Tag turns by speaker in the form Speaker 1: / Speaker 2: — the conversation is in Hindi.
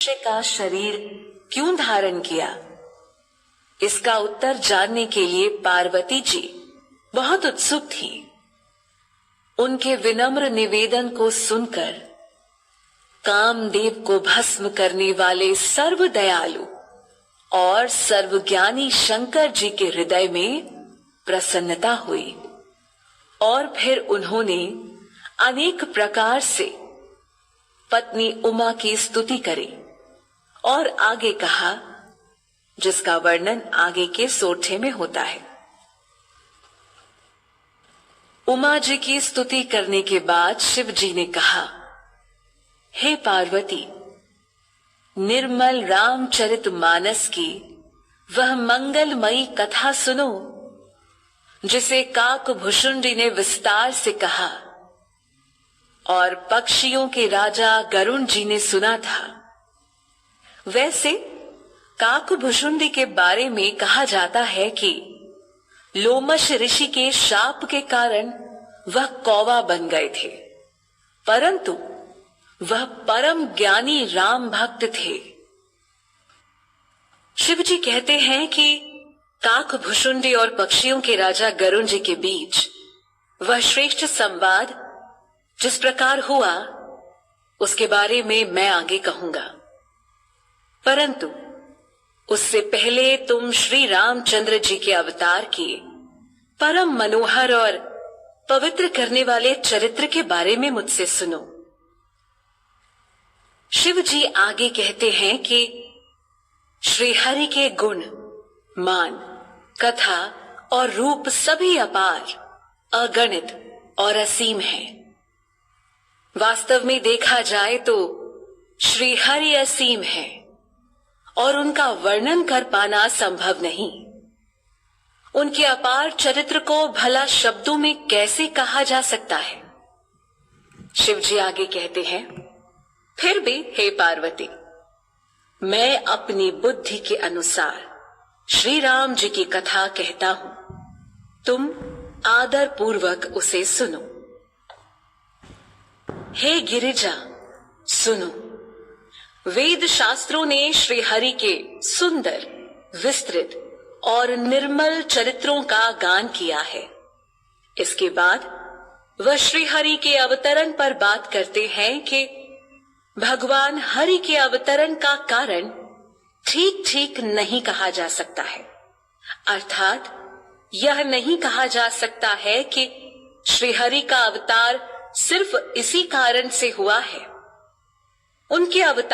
Speaker 1: मनुष्य का शरीर क्यों धारण किया? इसका उत्तर जानने के लिए पार्वती जी बहुत उत्सुक थी। उनके विनम्र निवेदन को सुनकर कामदेव को भस्म करने वाले सर्व दयालु और सर्वज्ञानी शंकर जी के हृदय में प्रसन्नता हुई और फिर उन्होंने अनेक प्रकार से पत्नी उमा की स्तुति करी और आगे कहा, जिसका वर्णन आगे के सोठे में होता है। उमा जी की स्तुति करने के बाद शिव जी ने कहा, हे पार्वती, निर्मल रामचरित मानस की वह मंगलमयी कथा सुनो जिसे काकभुशुंडी ने विस्तार से कहा और पक्षियों के राजा गरुण जी ने सुना था। वैसे काकभुशुंडी के बारे में कहा जाता है कि लोमश ऋषि के शाप के कारण वह कौवा बन गए थे, परंतु वह परम ज्ञानी राम भक्त थे। शिव जी कहते हैं कि काकभुशुंडी और पक्षियों के राजा गरुण जी के बीच वह श्रेष्ठ संवाद जिस प्रकार हुआ उसके बारे में मैं आगे कहूंगा, परंतु उससे पहले तुम श्री रामचंद्र जी के अवतार के परम मनोहर और पवित्र करने वाले चरित्र के बारे में मुझसे सुनो। शिव जी आगे कहते हैं कि श्री हरि के गुण, मान, कथा और रूप सभी अपार, अगणित और असीम हैं। वास्तव में देखा जाए तो श्री हरि असीम है और उनका वर्णन कर पाना संभव नहीं। उनके अपार चरित्र को भला शब्दों में कैसे कहा जा सकता है? शिव जी आगे कहते हैं, फिर भी हे पार्वती, मैं अपनी बुद्धि के अनुसार श्री राम जी की कथा कहता हूं, तुम आदर पूर्वक उसे सुनो। हे गिरिजा, सुनो। वेद शास्त्रों ने श्री हरि के सुंदर, विस्तृत और निर्मल चरित्रों का गान किया है। इसके बाद वह श्री हरि के अवतरण पर बात करते हैं कि भगवान हरि के अवतरण का कारण ठीक ठीक नहीं कहा जा सकता है, अर्थात यह नहीं कहा जा सकता है कि श्री हरि का अवतार सिर्फ इसी कारण से हुआ है। उनके अवतार